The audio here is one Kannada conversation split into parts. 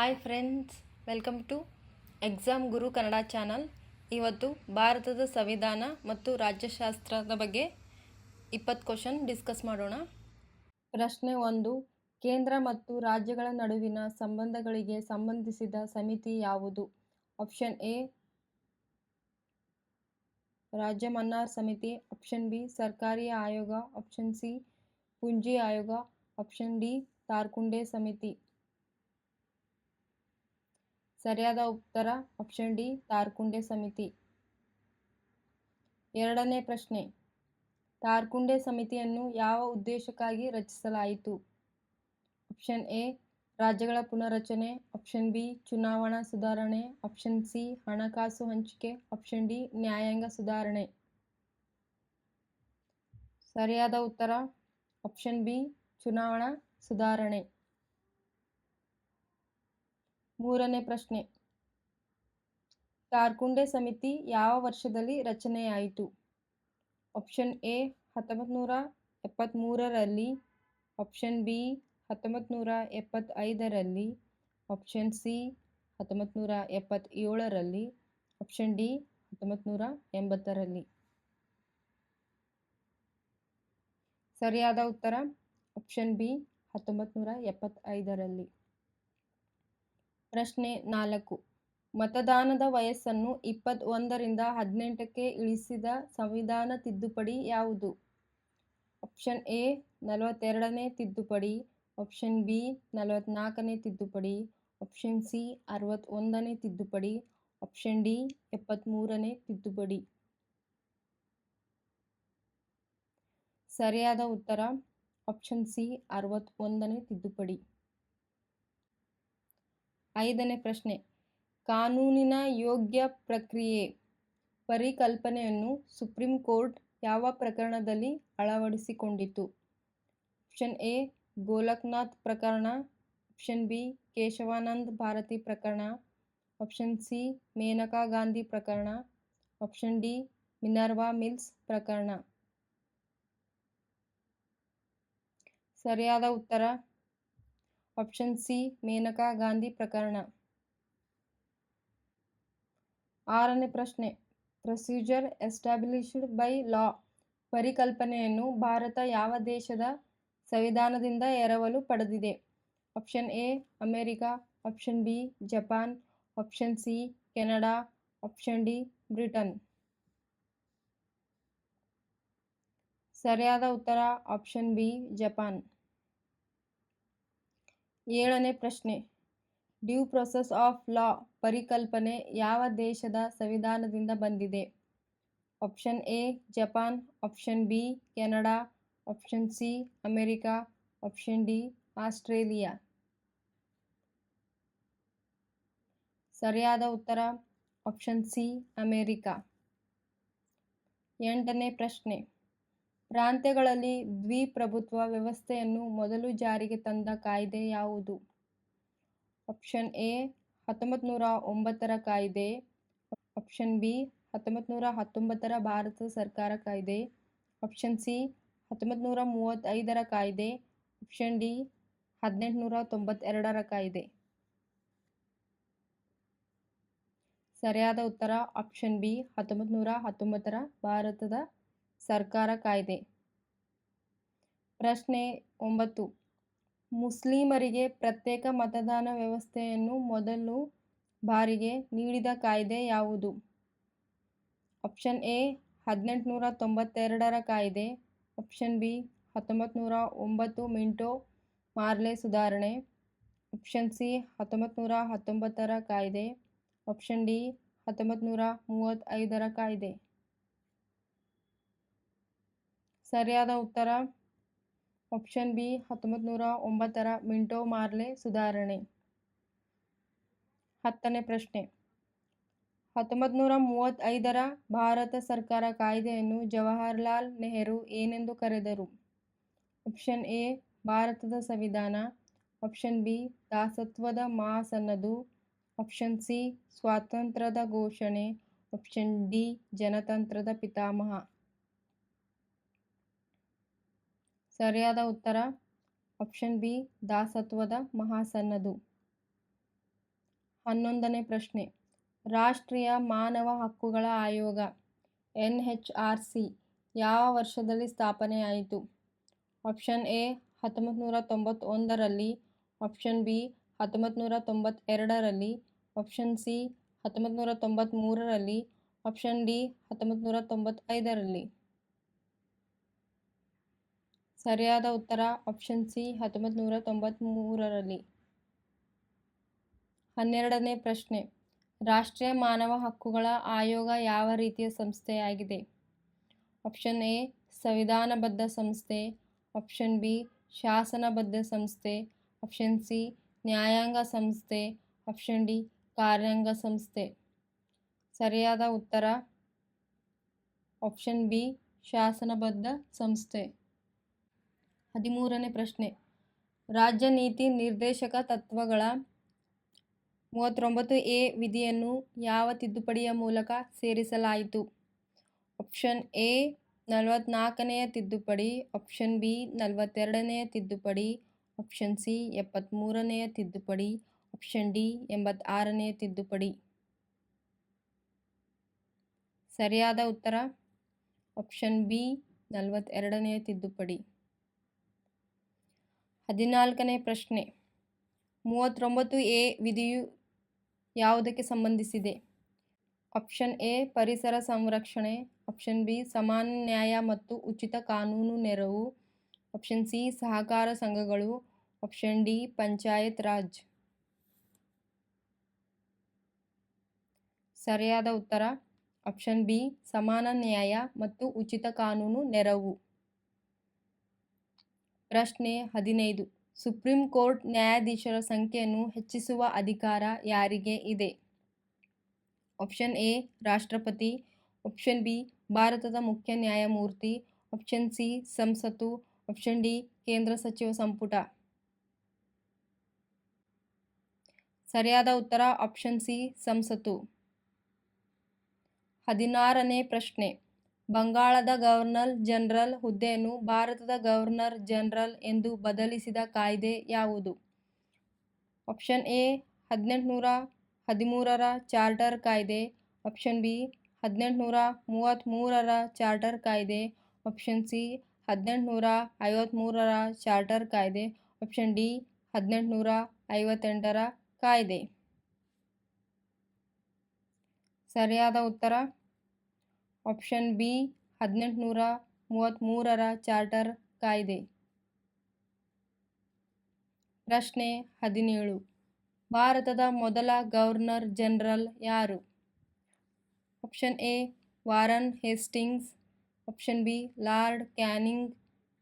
Hi friends, welcome to exam Guru Kannada channel. ಇವತ್ತು ಭಾರತದ ಸಂವಿಧಾನ ಮತ್ತು ರಾಜ್ಯಶಾಸ್ತ್ರದ ಬಗ್ಗೆ 20 ಕ್ವಶನ್ ಡಿಸ್ಕಸ್ ಮಾಡೋಣ. ಪ್ರಶ್ನೆ 1. ಕೇಂದ್ರ ಮತ್ತು ರಾಜ್ಯಗಳ ನಡುವಿನ ಸಂಬಂಧಗಳಿಗೆ ಸಂಬಂಧಿಸಿದ ಸಮಿತಿ ಯಾವುದು? ಆಪ್ಷನ್ ಎ ರಾಜ್ಯ ಮನ್ನಾರ್ ಸಮಿತಿ, ಆಪ್ಷನ್ ಬಿ ಸರ್ಕಾರಿ ಆಯೋಗ, ಆಪ್ಷನ್ ಸಿ ಪುಂಜಿ ಆಯೋಗ, ಆಪ್ಷನ್ ಡಿ ತಾರ್ಕುಂಡೆ ಸಮಿತಿ. ಸರಿಯಾದ ಉತ್ತರ ಆಪ್ಷನ್ ಡಿ ತಾರ್ಕುಂಡೆ ಸಮಿತಿ. ಎರಡನೇ ಪ್ರಶ್ನೆ, ತಾರ್ಕುಂಡೆ ಸಮಿತಿಯನ್ನು ಯಾವ ಉದ್ದೇಶಕ್ಕಾಗಿ ರಚಿಸಲಾಯಿತು? ಆಪ್ಷನ್ ಎ ರಾಜ್ಯಗಳ ಪುನರ್ರಚನೆ, ಆಪ್ಷನ್ ಬಿ ಚುನಾವಣಾ ಸುಧಾರಣೆ, ಆಪ್ಷನ್ ಸಿ ಹಣಕಾಸು ಹಂಚಿಕೆ, ಆಪ್ಷನ್ ಡಿ ನ್ಯಾಯಾಂಗ ಸುಧಾರಣೆ. ಸರಿಯಾದ ಉತ್ತರ ಆಪ್ಷನ್ ಬಿ ಚುನಾವಣಾ ಸುಧಾರಣೆ. ಮೂರನೇ ಪ್ರಶ್ನೆ, ತಾರ್ಕುಂಡೆ ಸಮಿತಿ ಯಾವ ವರ್ಷದಲ್ಲಿ ರಚನೆಯಾಯಿತು? ಆಪ್ಷನ್ ಎ 1973ರಲ್ಲಿ, ಆಪ್ಷನ್ ಬಿ 1975ರಲ್ಲಿ, ಆಪ್ಷನ್ ಸಿ 1977ರಲ್ಲಿ, ಆಪ್ಷನ್ ಡಿ 1980ರಲ್ಲಿ. ಸರಿಯಾದ ಉತ್ತರ ಆಪ್ಷನ್ ಬಿ 1975ರಲ್ಲಿ. ಪ್ರಶ್ನೆ 4. ಮತದಾನದ ವಯಸ್ಸನ್ನು 21ರಿಂದ 18ಕ್ಕೆ ಇಳಿಸಿದ ಸಂವಿಧಾನ ತಿದ್ದುಪಡಿ ಯಾವುದು? ಆಪ್ಷನ್ ಎ 42ನೇ ತಿದ್ದುಪಡಿ, ಆಪ್ಷನ್ ಬಿ 44ನೇ ತಿದ್ದುಪಡಿ, ಆಪ್ಷನ್ ಸಿ 61ನೇ ತಿದ್ದುಪಡಿ, ಆಪ್ಷನ್ ಡಿ 73ನೇ ತಿದ್ದುಪಡಿ. ಸರಿಯಾದ ಉತ್ತರ ಆಪ್ಷನ್ ಸಿ 61ನೇ ತಿದ್ದುಪಡಿ. 5ನೇ ಪ್ರಶ್ನೆ, ಕಾನೂನಿನ ಯೋಗ್ಯ ಪ್ರಕ್ರಿಯೆ ಪರಿಕಲ್ಪನೆಯನ್ನು ಸುಪ್ರೀಂ ಕೋರ್ಟ್ ಯಾವ ಪ್ರಕರಣದಲ್ಲಿ ಅಳವಡಿಸಿಕೊಂಡಿತು? ಆಪ್ಷನ್ ಎ ಗೋಲಕ್ನಾಥ್ ಪ್ರಕರಣ, ಆಪ್ಷನ್ ಬಿ ಕೇಶವಾನಂದ ಭಾರತಿ ಪ್ರಕರಣ, ಆಪ್ಷನ್ ಸಿ ಮೇನಕಾ ಗಾಂಧಿ ಪ್ರಕರಣ, ಆಪ್ಷನ್ ಡಿ ಮಿನರ್ವಾ ಮಿಲ್ಸ್ ಪ್ರಕರಣ. ಸರಿಯಾದ ಉತ್ತರ ಆಪ್ಷನ್ ಸಿ ಮೇನಕಾ ಗಾಂಧಿ ಪ್ರಕರಣ. 6ನೇ ಪ್ರಶ್ನೆ, ಪ್ರೊಸೀಜರ್ ಎಸ್ಟಾಬ್ಲಿಷ್ಡ್ ಬೈ ಲಾ ಪರಿಕಲ್ಪನೆಯನ್ನು ಭಾರತ ಯಾವ ದೇಶದ ಸಂವಿಧಾನದಿಂದ ಎರವಲು ಪಡೆದಿದೆ? Option A America, option B Japan, option C Canada, option D Britain. ಸರಿಯಾದ ಉತ್ತರ ಆಪ್ಷನ್ ಬಿ ಜಪಾನ್. 7ನೇ ಪ್ರಶ್ನೆ, ಡ್ಯೂ ಪ್ರೊಸೆಸ್ ಆಫ್ ಲಾ ಪರಿಕಲ್ಪನೆ ಯಾವ ದೇಶದ ಸಂವಿಧಾನದಿಂದ ಬಂದಿದೆ? Option A Japan, option B Canada, option C America, option D Australia. ಸರಿಯಾದ ಉತ್ತರ ಆಪ್ಷನ್ ಸಿ ಅಮೆರಿಕ. 8ನೇ ಪ್ರಶ್ನೆ, ಪ್ರಾಂತ್ಯಗಳಲ್ಲಿ ದ್ವಿಪ್ರಭುತ್ವ ವ್ಯವಸ್ಥೆಯನ್ನು ಮೊದಲು ಜಾರಿಗೆ ತಂದ ಕಾಯ್ದೆ ಯಾವುದು? ಆಪ್ಷನ್ ಎ 1909ರ ಕಾಯ್ದೆ, ಆಪ್ಷನ್ ಬಿ 1919ರ ಭಾರತ ಸರ್ಕಾರ ಕಾಯ್ದೆ, ಆಪ್ಷನ್ ಸಿ 1935ರ ಕಾಯ್ದೆ, ಆಪ್ಷನ್ ಡಿ 1892ರ ಕಾಯ್ದೆ. ಸರಿಯಾದ ಉತ್ತರ ಆಪ್ಷನ್ ಬಿ 1919ರ ಭಾರತದ ಸರ್ಕಾರ ಕಾಯ್ದೆ. ಪ್ರಶ್ನೆ 9, ಮುಸ್ಲಿಮರಿಗೆ ಪ್ರತ್ಯೇಕ ಮತದಾನ ವ್ಯವಸ್ಥೆಯನ್ನು ಮೊದಲು ಬಾರಿಗೆ ನೀಡಿದ ಕಾಯ್ದೆ ಯಾವುದು? ಆಪ್ಷನ್ ಎ 1892ರ ಕಾಯ್ದೆ, ಆಪ್ಷನ್ ಬಿ 1909 ಮಿಂಟೋ ಮಾರ್ಲೆ ಸುಧಾರಣೆ, ಆಪ್ಷನ್ ಸಿ 1919ರ ಕಾಯ್ದೆ, ಆಪ್ಷನ್ ಡಿ 1935ರ ಕಾಯ್ದೆ. ಸರಿಯಾದ ಉತ್ತರ ಆಪ್ಷನ್ ಬಿ 1909ರ ಮಿಂಟೋ ಮಾರ್ಲೆ ಸುಧಾರಣೆ. 10ನೇ ಪ್ರಶ್ನೆ, 1935ರ ಭಾರತ ಸರ್ಕಾರ ಕಾಯ್ದೆಯನ್ನು ಜವಾಹರಲಾಲ್ ನೆಹರು ಏನೆಂದು ಕರೆದರು? ಆಪ್ಷನ್ ಎ ಭಾರತದ ಸಂವಿಧಾನ, ಆಪ್ಷನ್ ಬಿ ದಾಸತ್ವದ ಮಹಾಸನದು, ಆಪ್ಷನ್ ಸಿ ಸ್ವಾತಂತ್ರ್ಯದ ಘೋಷಣೆ, ಆಪ್ಷನ್ ಡಿ ಜನತಂತ್ರದ ಪಿತಾಮಹ. ಸರಿಯಾದ ಉತ್ತರ ಆಪ್ಷನ್ ಬಿ ದಾಸತ್ವದ ಮಹಾಸನದು. 11ನೇ ಪ್ರಶ್ನೆ, ರಾಷ್ಟ್ರೀಯ ಮಾನವ ಹಕ್ಕುಗಳ ಆಯೋಗ NHRC ಯಾವ ವರ್ಷದಲ್ಲಿ ಸ್ಥಾಪನೆಯಾಯಿತು? ಆಪ್ಷನ್ ಎ 1991ರಲ್ಲಿ, ಆಪ್ಷನ್ ಬಿ 1992ರಲ್ಲಿ, ಆಪ್ಷನ್ ಸಿ 1993ರಲ್ಲಿ, ಆಪ್ಷನ್ ಡಿ 1995ರಲ್ಲಿ. ಸರಿಯಾದ ಉತ್ತರ ಆಪ್ಷನ್ ಸಿ 1993ರಲ್ಲಿ. 12ನೇ ಪ್ರಶ್ನೆ, ರಾಷ್ಟ್ರೀಯ ಮಾನವ ಹಕ್ಕುಗಳ ಆಯೋಗ ಯಾವ ರೀತಿಯ ಸಂಸ್ಥೆಯಾಗಿದೆ? ಆಪ್ಷನ್ ಎ ಸಂವಿಧಾನಬದ್ಧ ಸಂಸ್ಥೆ, ಆಪ್ಷನ್ ಬಿ ಶಾಸನಬದ್ಧ ಸಂಸ್ಥೆ, ಆಪ್ಷನ್ ಸಿ ನ್ಯಾಯಾಂಗ ಸಂಸ್ಥೆ, ಆಪ್ಷನ್ ಡಿ ಕಾರ್ಯಾಂಗ ಸಂಸ್ಥೆ. ಸರಿಯಾದ ಉತ್ತರ ಆಪ್ಷನ್ ಬಿ ಶಾಸನಬದ್ಧ ಸಂಸ್ಥೆ. 13ನೇ ಪ್ರಶ್ನೆ, ರಾಜ್ಯ ನೀತಿ ನಿರ್ದೇಶಕ ತತ್ವಗಳ 39A ವಿಧಿಯನ್ನು ಯಾವ ತಿದ್ದುಪಡಿಯ ಮೂಲಕ ಸೇರಿಸಲಾಯಿತು? ಆಪ್ಷನ್ ಎ 44ನೆಯ ತಿದ್ದುಪಡಿ, ಆಪ್ಷನ್ ಬಿ 42ನೆಯ ತಿದ್ದುಪಡಿ, ಆಪ್ಷನ್ ಸಿ 73ನೆಯ ತಿದ್ದುಪಡಿ, ಆಪ್ಷನ್ ಡಿ 86ನೆಯ ತಿದ್ದುಪಡಿ. ಸರಿಯಾದ ಉತ್ತರ ಆಪ್ಷನ್ ಬಿ 42ನೆಯ ತಿದ್ದುಪಡಿ. 14ನೇ ಪ್ರಶ್ನೆ, 39A ವಿಧಿಯು ಯಾವುದಕ್ಕೆ ಸಂಬಂಧಿಸಿದೆ? ಆಪ್ಷನ್ ಎ ಪರಿಸರ ಸಂರಕ್ಷಣೆ, ಆಪ್ಷನ್ ಬಿ ಸಮಾನ ನ್ಯಾಯ ಮತ್ತು ಉಚಿತ ಕಾನೂನು ನೆರವು, ಆಪ್ಷನ್ ಸಿ ಸಹಕಾರ ಸಂಘಗಳು, ಆಪ್ಷನ್ ಡಿ ಪಂಚಾಯತ್ ರಾಜ್. ಸರಿಯಾದ ಉತ್ತರ ಆಪ್ಷನ್ ಬಿ ಸಮಾನ ನ್ಯಾಯ ಮತ್ತು ಉಚಿತ ಕಾನೂನು ನೆರವು. ಪ್ರಶ್ನೆ 15, ಸುಪ್ರೀಂ ಕೋರ್ಟ್ ನ್ಯಾಯಾಧೀಶರ ಸಂಖ್ಯೆಯನ್ನು ಹೆಚ್ಚಿಸುವ ಅಧಿಕಾರ ಯಾರಿಗೆ ಇದೆ? ಆಪ್ಷನ್ ಎ ರಾಷ್ಟ್ರಪತಿ, ಆಪ್ಷನ್ ಬಿ ಭಾರತದ ಮುಖ್ಯ ನ್ಯಾಯಮೂರ್ತಿ, ಆಪ್ಷನ್ ಸಿ ಸಂಸತ್ತು, ಆಪ್ಷನ್ ಡಿ ಕೇಂದ್ರ ಸಚಿವ ಸಂಪುಟ. ಸರಿಯಾದ ಉತ್ತರ ಆಪ್ಷನ್ ಸಿ ಸಂಸತ್ತು. 16ನೇ ಪ್ರಶ್ನೆ, ಬಂಗಾಳದ ಗವರ್ನರ್ ಜನರಲ್ ಹುದ್ದೆಯನ್ನು ಭಾರತದ ಗವರ್ನರ್ ಜನರಲ್ ಎಂದು ಬದಲಿಸಿದ ಕಾಯ್ದೆ ಯಾವುದು? ಆಪ್ಷನ್ ಎ 1813ರ ಚಾರ್ಟರ್ ಕಾಯ್ದೆ, ಆಪ್ಷನ್ ಬಿ 1833ರ ಚಾರ್ಟರ್ ಕಾಯ್ದೆ, ಆಪ್ಷನ್ ಸಿ 1853ರ ಚಾರ್ಟರ್ ಕಾಯ್ದೆ, ಆಪ್ಷನ್ ಡಿ 1858ರ ಕಾಯ್ದೆ. ಸರಿಯಾದ ಉತ್ತರ ಆಪ್ಷನ್ ಬಿ 1833ರ ಚಾರ್ಟರ್ ಕಾಯ್ದೆ. ಪ್ರಶ್ನೆ 17, ಭಾರತದ ಮೊದಲ ಗವರ್ನರ್ ಜನರಲ್ ಯಾರು? Option A Warren Hastings, option B Lord Canning,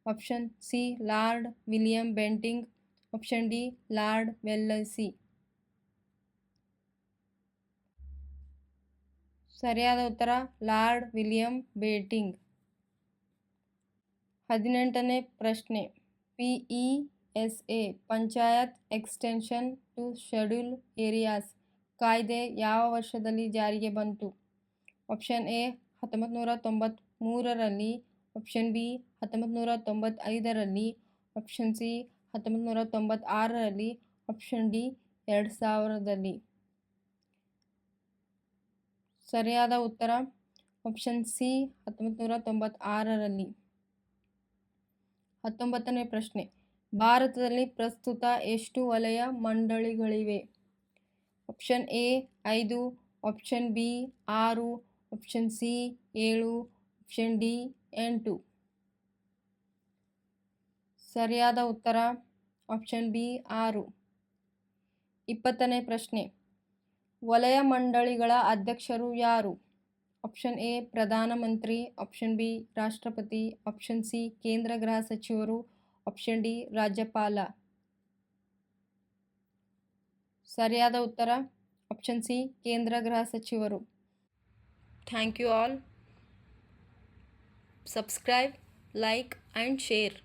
option C Lord William Bentinck, option D Lord Wellesley. ಸರಿಯಾದ ಉತ್ತರ ಲಾರ್ಡ್ ವಿಲಿಯಂ ಬೇಂಟಿಂಗ್. 18ನೇ ಪ್ರಶ್ನೆ, PESA panchayat extension to scheduled areas ಕಾಯ್ದೆ ಯಾವ ವರ್ಷದಲ್ಲಿ ಜಾರಿಗೆ ಬಂತು? ಆಪ್ಷನ್ ಎ 1993ರಲ್ಲಿ, ಆಪ್ಷನ್ ಬಿ 1995ರಲ್ಲಿ, ಆಪ್ಷನ್ ಸಿ 1996ರಲ್ಲಿ, ಆಪ್ಷನ್ ಡಿ 2000ರಲ್ಲಿ. ಸರಿಯಾದ ಉತ್ತರ ಆಪ್ಷನ್ ಸಿ 1996ರಲ್ಲಿ. 19ನೇ ಪ್ರಶ್ನೆ, ಭಾರತದಲ್ಲಿ ಪ್ರಸ್ತುತ ಎಷ್ಟು ವಲಯ ಮಂಡಳಿಗಳಿವೆ? Option A 5, option B 6, option C 7, option D 8. ಸರಿಯಾದ ಉತ್ತರ ಆಪ್ಷನ್ ಬಿ 6. 20ನೇ ಪ್ರಶ್ನೆ, ವಲಯ ಮಂಡಳಿಗಳ ಅಧ್ಯಕ್ಷರು ಯಾರು? ಆಪ್ಷನ್ ಎ ಪ್ರಧಾನಮಂತ್ರಿ, ಆಪ್ಷನ್ ಬಿ ರಾಷ್ಟ್ರಪತಿ, ಆಪ್ಷನ್ ಸಿ ಕೇಂದ್ರ ಗೃಹ ಸಚಿವರು, ಆಪ್ಷನ್ ಡಿ ರಾಜ್ಯಪಾಲ. ಸರಿಯಾದ ಉತ್ತರ ಆಪ್ಷನ್ ಸಿ ಕೇಂದ್ರ ಗೃಹ ಸಚಿವರು. Thank you all. Subscribe, like and share.